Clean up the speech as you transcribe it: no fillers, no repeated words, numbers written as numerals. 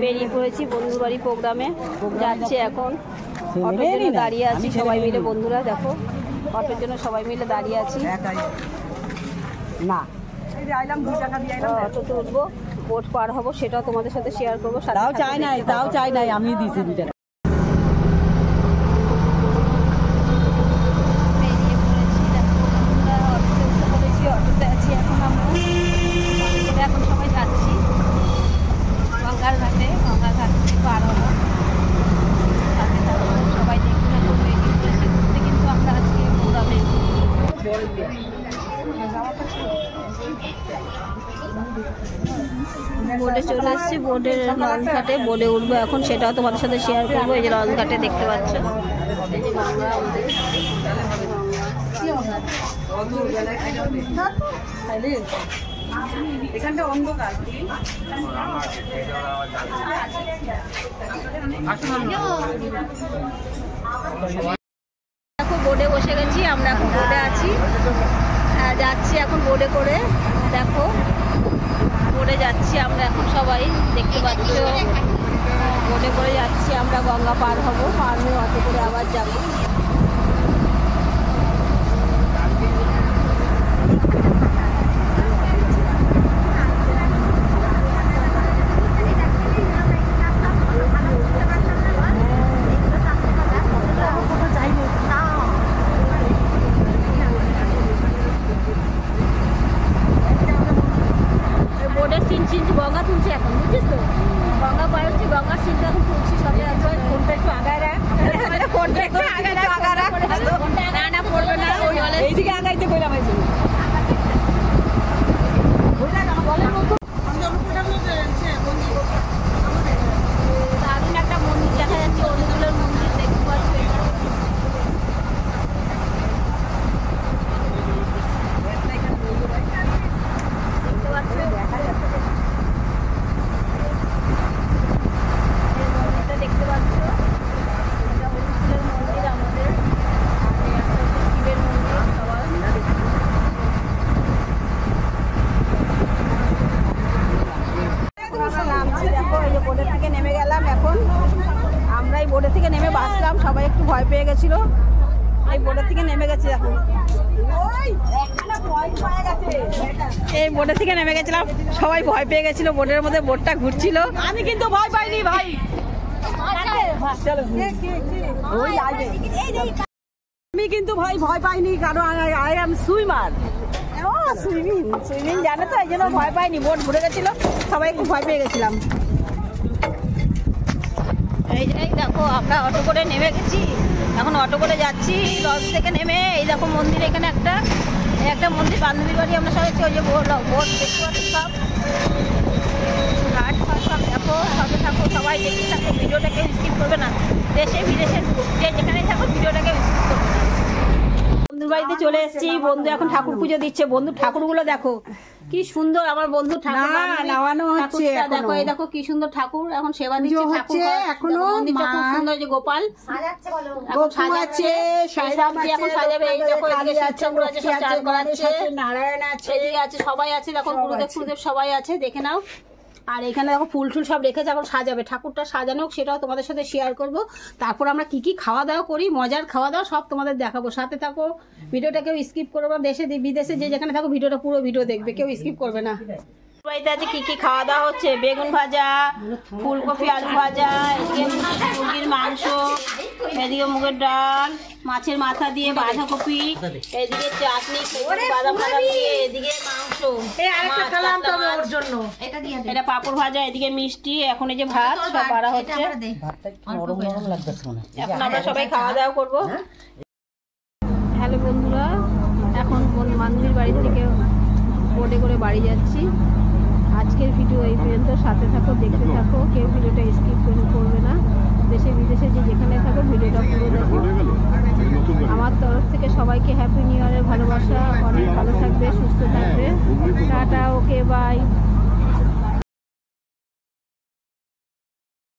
বেরিয়ে পড়েছি বন্ধুর বাড়ি প্রোগ্রামে যাচ্ছি এখন। অটোর জন্য দাঁড়িয়ে আছি সবাই মিলে, বন্ধুরা দেখো অটোর জন্য সবাই মিলে দাঁড়িয়ে আছি। না অটোতে উঠবো, বোট পার হবো, সেটাও তোমাদের সাথে শেয়ার করবো। তাও চাই নাই আমি দিয়েছি 2 টাকা। বেরিয়ে পড়েছি দেখো বন্ধুরা, অটোতে উঠে পড়েছি, অটোতে আছি এখন আমরা। এখন সবাই যাচ্ছি গঙ্গার ঘাটে, গঙ্গার ঘাট থেকে পার হবো। সাথে থাকবো, সবাই দেখতে থাকবো। বেরিয়ে পড়েছি ঘুরতে, কিন্তু আমরা আজকে প্রোগ্রামে বোটে চলে এসেছি। বোটের লঞ্চ ঘাটে বোটে উঠবো এখন, সেটাও তোমাদের সাথে শেয়ার করবো। এই যে লঞ্চ ঘাটে দেখতে পাচ্ছ, এই যে গঙ্গা, এখানটা অন্ধকার। দেখো বোটে বসে গেছি আমরা, এখন বোটে আছি, যাচ্ছি এখন বোটে করে। দেখো বোটে যাচ্ছি আমরা এখন, সবাই দেখতে পাচ্ছ বোটে করে যাচ্ছি আমরা। গঙ্গা পার হব, পার হয়ে অটো করে আবার যাবো। গঙ্গা তুলছি এখন, বুঝছিস তো, গঙ্গা পার হচ্ছে, গঙ্গার সিনটা এখন তুলছি সবাই। একবার ফোনটা একটু আগায় রাখ, ফোনটা একটু আগায় রাখ, না না পড়বে না, এইদিকে আগাইতে বললাম। দারুণ একটা মন্দির দেখা যাচ্ছে, অরুণাচলের মন্দির দেখতে পাচ্ছি। দেখতে পাচ্ছ, দেখা যাচ্ছে, দেখতে পাচ্ছ এটা অরুণাচলের মন্দির আমাদের, শিবের মন্দির। সবার নামছি দেখো, এই যে বোটের থেকে নেমে গেলাম এখন। আমরা এই বোটের থেকে নেমে বাসলাম, সবাই একটু ভয় পেয়ে গেছিল, এই বোটের থেকে নেমে গেছি এখন। এই বোটের থেকে নেমে গেছিলাম, সবাই ভয় পেয়ে গেছিল, বোটের মধ্যে বোটটা ঘুরছিল। আমি কিন্তু ভয় পাইনি ভাই, আমি কিন্তু ভাই ভয় পাইনি, কারণ আই এম সুইমার। সুইমিং জানে তো, এই জন্য ভয় পাইনি। বোট ঘুরে গেছিল, সবাই একটু ভয় পেয়ে গেছিলাম। এই যে দেখো আমরা অটো করে নেমে গেছি, এখন অটো করে যাচ্ছি লঞ্চ থেকে নেমে। এই দেখো মন্দির, এখানে একটা মন্দির, বান্ধবীর বাড়ি আমরা সবাই। ওই যে বোট দেখতে পাচ্ছি, সব ঘাট ফাট সব দেখো, সাথে থাকো, সবাই দেখতে থাকো, ভিডিওটাকে স্কিপ করবে না। দেশে বিদেশে যেখানেই থাকো ভিডিওটাকে স্কিপ করবে না। বন্ধুর বাড়িতে চলে এসেছি, বন্ধু এখন ঠাকুর পুজো দিচ্ছে। বন্ধু ঠাকুরগুলো দেখো কি সুন্দর, আমার বন্ধু ঠাকুর নামানো হচ্ছে। দেখো এই দেখো কি সুন্দর ঠাকুর, এখন সেবা দিচ্ছে ঠাকুর এখনো। মন্দিরটা খুব সুন্দর, যে গোপাল সাজাচ্ছে, এখন সাজাবে। এই দেখো এদিকে ঠাকুর আছে, সব চাল করাচ্ছে, নারায়ণ আছে, এদিকে আছে, সবাই আছে দেখো, গুরুদেব ফুরুদেব সবাই আছে, দেখে নাও। আর এখানে দেখো ফুল টুল সব রেখেছে, এখন সাজাবে। ঠাকুরটা সাজানো সেটাও তোমাদের সাথে শেয়ার করব। তারপর আমরা কি কি খাওয়া দাওয়া করি, মজার খাওয়া দাওয়া সব তোমাদের দেখাবো। সাথে থাকো, ভিডিওটা কেউ স্কিপ করবে না। দেশে বিদেশে যে যেখানে থাকো ভিডিওটা পুরো ভিডিও দেখবে, কেউ স্কিপ করবে না। বাড়িতে আছে কি কি খাওয়া দাওয়া হচ্ছে, বেগুন ভাজা, ফুলকপি আলু ভাজা, এদিকে মুরগির মাংস, এদিকে মুগের ডাল, মাছের মাথা দিয়ে বাঁধাকপি, এদিকে চাটনি, বাদাম ভাজা দিয়ে, এদিকে মাংস, এটা পাঁপড় ভাজা, এদিকে মিষ্টি, এখন এই যে ভাত সব বাড়া হচ্ছে। এখন আমরা সবাই খাওয়া দাওয়া করবো। হ্যালো বন্ধুরা, এখন বান্ধবীর বাড়ি থেকে বোটে করে বাড়ি যাচ্ছি। আজকের ভিডিও এই পর্যন্ত, সাথে থাকো, দেখতে থাকো, কেউ ভিডিওটা স্কিপ করবে না। দেশে বিদেশে যে যেখানে থাকো ভিডিওটা পুরো দেখো। আমার তরফ থেকে সবাইকে হ্যাপি নিউ ইয়ারের ভালোবাসা। অনেক ভালো থাকবে, সুস্থ থাকবে। Tata, okay, by.